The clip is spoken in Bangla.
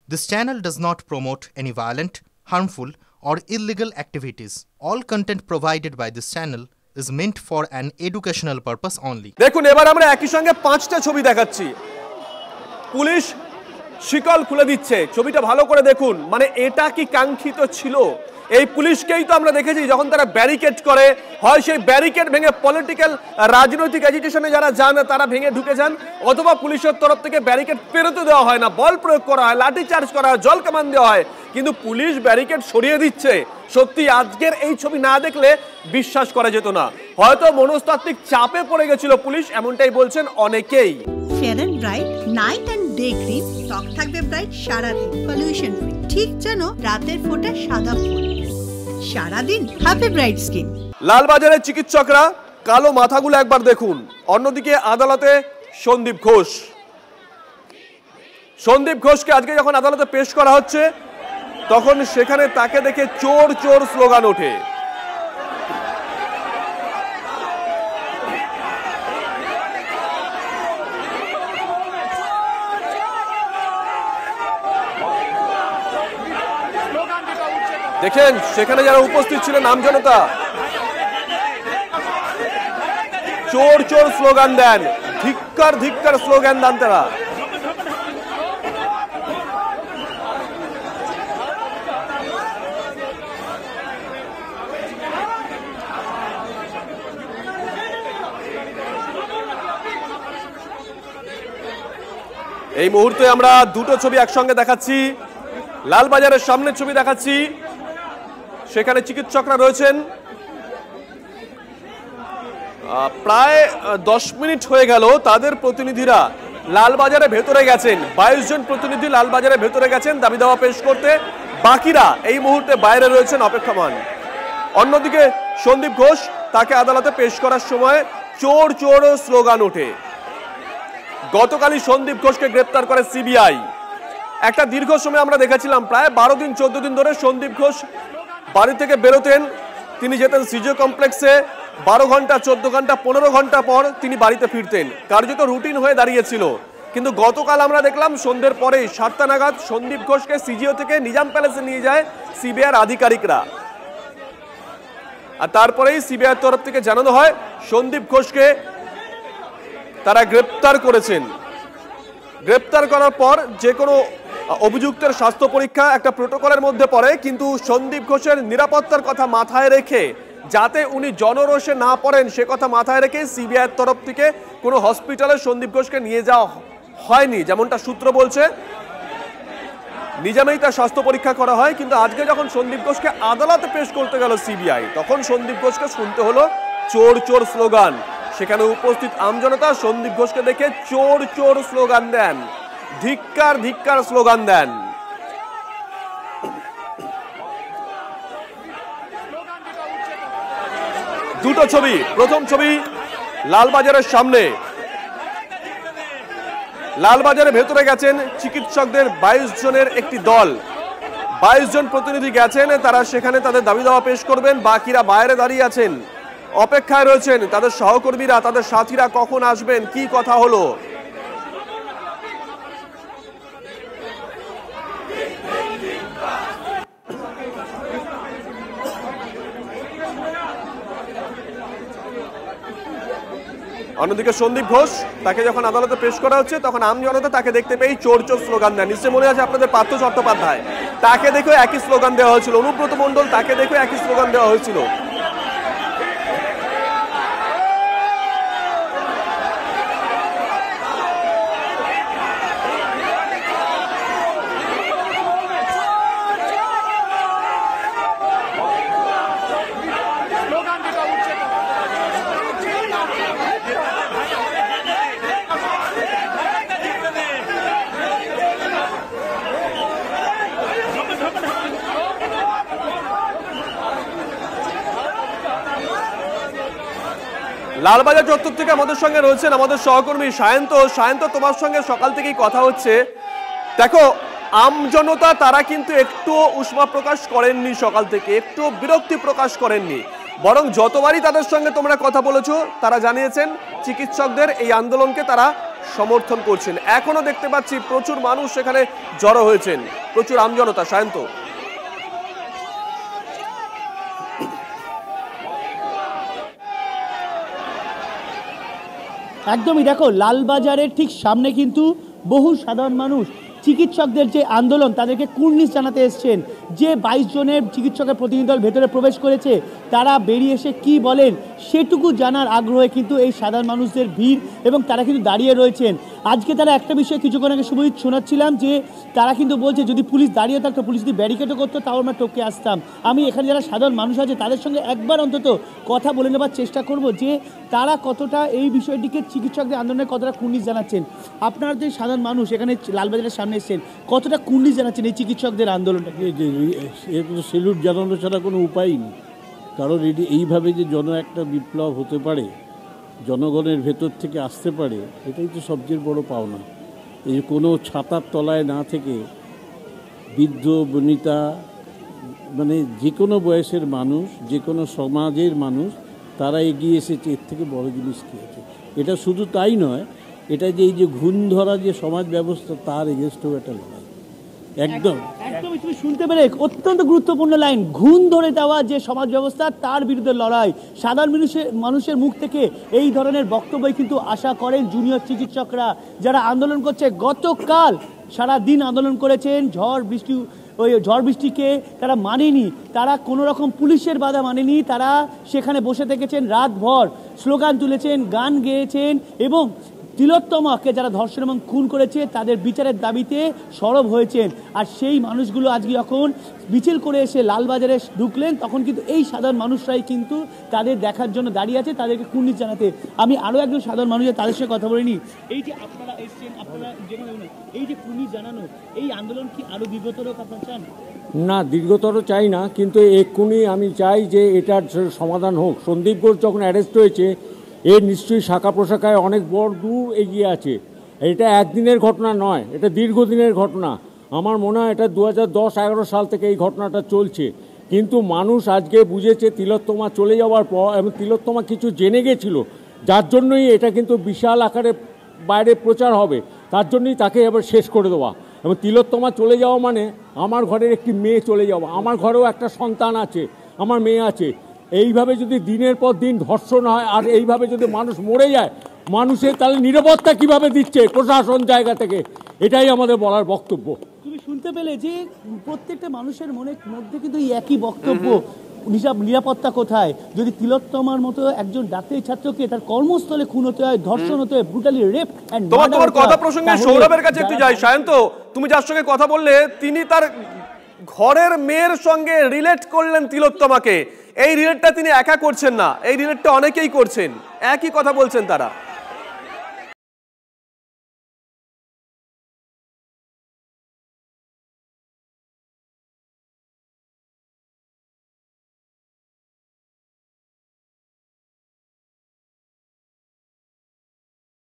This channel does not promote any violent, harmful, or illegal activities. All content provided by this channel is meant for an educational purpose only. দেখুন এবার আমরা একই সঙ্গে পাঁচটা ছবি দেখাচ্ছি। পুলিশ শিকল খুলে দিচ্ছে, ছবিটা ভালো করে দেখুন। মানে এটা কি কাঙ্ক্ষিত ছিল? এই পুলিশকেই তো আমরা দেখেছি যখন তারা ব্যারিকেড করে, হয় সেই ব্যারিকেড ভেঙে পলিটিক্যাল রাজনৈতিক এজিটেশনে যারা যান তারা ভেঙে ঢুকে যান, অথবা পুলিশের তরফ থেকে ব্যারিকেড পেরোতে দেওয়া হয় না, বল প্রয়োগ করা হয়, লাঠি চার্জ করা হয়, জল কামান দেওয়া হয়, কিন্তু পুলিশ ব্যারিকেড সরিয়ে দিচ্ছে। সত্যি আজকের এই ছবি না দেখলে বিশ্বাস করা যেত না। হয়তো মনস্তাত্ত্বিক চাপে পড়ে গেছিল পুলিশ, এমনটাই বলছেন অনেকেই। Fair and bright night and day cream, ত্বক থাকবে ব্রাইট সারাদিন, পলিউশন ফ্রি, ঠিক যেন রাতের ফোঁটা সাদা ফুল। সারাদিন হ্যাপি ব্রাইট স্কিন। লালবাজারের চিকিৎসকরা কালো মাথাগুলো একবার দেখুন। অন্যদিকে আদালতে সন্দীপ ঘোষ। সন্দীপ ঘোষকে আজকে যখন আদালতে পেশ করা হচ্ছে তখন সেখানে তাকে দেখে চোর চোর স্লোগান ওঠে। দেখেন সেখানে যারা উপস্থিত ছিলেন আমজনতা চোর চোর স্লোগান দেন, ধিক্কার ধিক্কার স্লোগান দেন তারা। এই মুহূর্তে আমরা দুটো ছবি একসঙ্গে দেখাচ্ছি। লালবাজারের সামনের ছবি দেখাচ্ছি, সেখানে চিকিৎসকরা রয়েছেন। প্রায় 10 মিনিট হয়ে গেল তাদের প্রতিনিধিরা লালবাজারে ভেতরে গেছেন। 22 জন প্রতিনিধি লালবাজারে ভেতরে গেছেন দাবি দাওয়া পেশ করতে, বাকিরা এই মুহূর্তে বাইরে রয়েছেন অপেক্ষমান। অন্যদিকে সন্দীপ ঘোষ, তাকে আদালতে পেশ করার সময় চোর চোর স্লোগান ওঠে। গতকালই সন্দীপ ঘোষকে গ্রেপ্তার করে সিবিআই। একটা দীর্ঘ সময় আমরা দেখেছিলাম, প্রায় 12 দিন 14 দিন ধরে সন্দীপ ঘোষ বাড়ি থেকে বেরোতেন, তিনি যেতেন সিজিও কমপ্লেক্সে, 12 ঘন্টা 14 ঘন্টা 15 ঘন্টা পর তিনি বাড়িতে ফিরতেন, কার্যত রুটিন হয়ে দাঁড়িয়েছিল। কিন্তু গতকাল আমরা দেখলাম সন্ধ্যের পরে 7টা নাগাদ সন্দীপ ঘোষকে সিজিও থেকে নিজাম প্যালেসে নিয়ে যায় সিবিআইয়ের আধিকারিকরা। আর তারপরেই সিবিআইয়ের তরফ থেকে জানানো হয় সন্দীপ ঘোষকে তারা গ্রেপ্তার করেছেন। গ্রেপ্তার করার পর যে কোনো অভিযুক্তের স্বাস্থ্য পরীক্ষা একটা প্রোটোকলের মধ্যে পড়ে, কিন্তু সন্দীপ ঘোষের নিরাপত্তার কথা মাথায় রেখে, যাতে উনি জনরোষে না পড়েন সে কথা মাথায় রেখে সিবিআইয়ের তরফ থেকে কোনো হসপিটালে সন্দীপ ঘোষকে নিয়ে যাওয়া হয়নি, যেমনটা সূত্র বলছে। নিজামেই তার স্বাস্থ্য পরীক্ষা করা হয়, কিন্তু আজকে যখন সন্দীপ ঘোষকে আদালতে পেশ করতে গেল সিবিআই, তখন সন্দীপ ঘোষকে শুনতে হলো চোর চোর স্লোগান। সেখানে উপস্থিত আমজনতা সন্দীপ ঘোষকে দেখে চোর চোর স্লোগান দেন, ধিক্কার ধিক্কার স্লোগান দেন। দুটো ছবি, প্রথম ছবি লালবাজারের সামনে। লালবাজারে ভেতরে গেছেন চিকিৎসকদের 22 জনের একটি দল, 22 জন প্রতিনিধি গেছেন, তারা সেখানে তাদের দাবি দাওয়া পেশ করবেন। বাকিরা বাইরে দাঁড়িয়ে আছেন, অপেক্ষায় রয়েছেন তাদের সহকর্মীরা, তাদের সাথীরা কখন আসবেন, কি কথা হলো। অন্যদিকে সন্দীপ ঘোষ, তাকে যখন আদালতে পেশ করা হচ্ছে তখন আমজনতা তাকে দেখতে পেয়ে চোর চোর স্লোগান দেন। নিশ্চয় মনে আছে আপনাদের পার্থ চট্টোপাধ্যায়, তাকে দেখেও একই স্লোগান দেওয়া হয়েছিল। অনুব্রত মণ্ডল, তাকে দেখেও একই স্লোগান দেওয়া হয়েছিল। লালবাজার চত্বর থেকে আমাদের সঙ্গে রয়েছেন আমাদের সহকর্মী সায়ন্ত। সায়ন্ত, তোমার সঙ্গে সকাল থেকেই কথা হচ্ছে। দেখো, আমজনতা তারা কিন্তু একটু উষ্মা প্রকাশ করেননি, সকাল থেকে একটু বিরক্তি প্রকাশ করেননি, বরং যতবারই তাদের সঙ্গে তোমরা কথা বলেছো তারা জানিয়েছেন চিকিৎসকদের এই আন্দোলনকে তারা সমর্থন করছেন। এখনো দেখতে পাচ্ছি প্রচুর মানুষ সেখানে জড়ো হয়েছেন, প্রচুর আমজনতা। সায়ন্ত, একদমই দেখো, লালবাজারের ঠিক সামনে কিন্তু বহু সাধারণ মানুষ চিকিৎসকদের যে আন্দোলন তাদেরকে কুর্নিশ জানাতে এসছেন। যে 22 জনের চিকিৎসকের প্রতিনিধি দল ভেতরে প্রবেশ করেছে তারা বেরিয়ে এসে কী বলেন সেটুকু জানার আগ্রহে কিন্তু এই সাধারণ মানুষদের ভিড়, এবং তারা কিন্তু দাঁড়িয়ে রয়েছেন। আজকে তারা একটা বিষয় কিছুক্ষণ আগে শুভজিৎ শোনাচ্ছিলাম যে তারা কিন্তু বলছে যদি পুলিশ দাঁড়িয়ে থাকতো, পুলিশ যদি ব্যারিকেডও করতো তাও আমরা টপকে আসতাম। আমি এখানে যারা সাধারণ মানুষ আছে তাদের সঙ্গে একবার অন্তত কথা বলে নেবার চেষ্টা করব যে তারা কতটা এই বিষয়টিকে চিকিৎসকদের আন্দোলনে কতটা কুর্নিশ জানাচ্ছেন। আপনারা যে সাধারণ মানুষ এখানে লালবাজারের সামনে এসেছেন, কতটা কুর্নিশ জানাচ্ছেন এই চিকিৎসকদের আন্দোলনটাকে? সেলুট জানানো ছাড়া কোনো উপায় নেই, কারণ এটি এইভাবে যে একটা বিপ্লব হতে পারে, জনগণের ভেতর থেকে আসতে পারে, এটাই তো সবচেয়ে বড় পাওনা। এই কোনো ছাতার তলায় না থেকে বৃদ্ধ বনিতা, মানে যে কোনো বয়সের মানুষ, যে কোনো সমাজের মানুষ, তারা এগিয়ে এসেছে। এর থেকে বড় জিনিস কী আছে? এটা শুধু তাই নয়, এটা যে এই যে ঘুণ ধরা যে সমাজ ব্যবস্থা, তার এগেনস্টেও একটা লড়াই। একদমই তুমি শুনতে পেলে অত্যন্ত গুরুত্বপূর্ণ লাইন, ঘুণ ধরে দেওয়া যে সমাজ ব্যবস্থা তার বিরুদ্ধে লড়াই। সাধারণ মানুষের মুখ থেকে এই ধরনের বক্তব্যই কিন্তু আশা করেন জুনিয়র চিকিৎসকরা যারা আন্দোলন করছে। গতকাল সারা দিন আন্দোলন করেছেন, ঝড় বৃষ্টিকে তারা মানেনি, তারা কোনো রকম পুলিশের বাধা মানেনি, তারা সেখানে বসে থেকেছেন রাতভর, স্লোগান তুলেছেন, গান গেয়েছেন এবং তিলোত্তমাকে যারা ধর্ষণ এবং খুন করেছে তাদের বিচারের দাবিতে সরব হয়েছেন। আর সেই মানুষগুলো আজকে যখন মিছিল করে এসে লালবাজারে ঢুকলেন তখন কিন্তু এই সাধারণ মানুষরাই কিন্তু তাদের দেখার জন্য দাঁড়িয়ে আছে, তাদেরকে কুর্নিশ জানাতে। আমি আরও একজন সাধারণ মানুষ তাদের সঙ্গে কথা বলিনি। এই যে আপনারা এসছেন, আপনারা যেখানে এই যে কুর্নিশ জানানো, এই আন্দোলন কি আরও দীর্ঘতর আপনারা চান? না, দীর্ঘতর চাই না, কিন্তু এক্ষুনি আমি চাই যে এটার সমাধান হোক। সন্দীপ ঘোষ যখন অ্যারেস্ট হয়েছে, এর নিশ্চয়ই শাখা প্রশাখায় অনেক বড় দূর এগিয়ে আছে। এটা একদিনের ঘটনা নয়, এটা দীর্ঘদিনের ঘটনা। আমার মনে হয় এটা 2010-11 সাল থেকে এই ঘটনাটা চলছে, কিন্তু মানুষ আজকে বুঝেছে তিলোত্তমা চলে যাওয়ার পর, এবং তিলোত্তমা কিছু জেনে গেছিল, যার জন্যই এটা কিন্তু বিশাল আকারে বাইরে প্রচার হবে, তার জন্যই তাকে এবার শেষ করে দেওয়া। এবং তিলোত্তমা চলে যাওয়া মানে আমার ঘরের একটি মেয়ে চলে যাওয়া, আমার ঘরেও একটা সন্তান আছে, আমার মেয়ে আছে। এইভাবে যদি দিনের পর দিন ধর্ষণ হয় আর এইভাবে যদি মানুষ মরে যায়, মানুষের তাহলে নিরাপত্তা কিভাবে দিচ্ছে প্রশাসন জায়গা থেকে? এটাই আমাদের বলার বক্তব্য। তুমি শুনতে পেলে যে প্রত্যেকটা মানুষের মধ্যে কিন্তু একই বক্তব্য, নিরাপত্তা কোথায়? যদি তিলোত্তমার মতো একজন ডাক্তারি ছাত্রকে তার কর্মস্থলে খুন হতে হয়, ধর্ষণ হতে হয়, ব্রুটালি রেপ এন্ড তোমার কথা প্রসঙ্গে সৌরভের কাছে একটু যাই। সায়ন্ত, তুমি যার সঙ্গে কথা বললে তিনি তার ঘরের মেয়ের সঙ্গে রিলেট করলেন তিলোত্তমাকে। এই রিলেটটা তিনি একা করছেন না, এই রিলেটটা অনেকেই করছেন, একই কথা বলছেন তারা।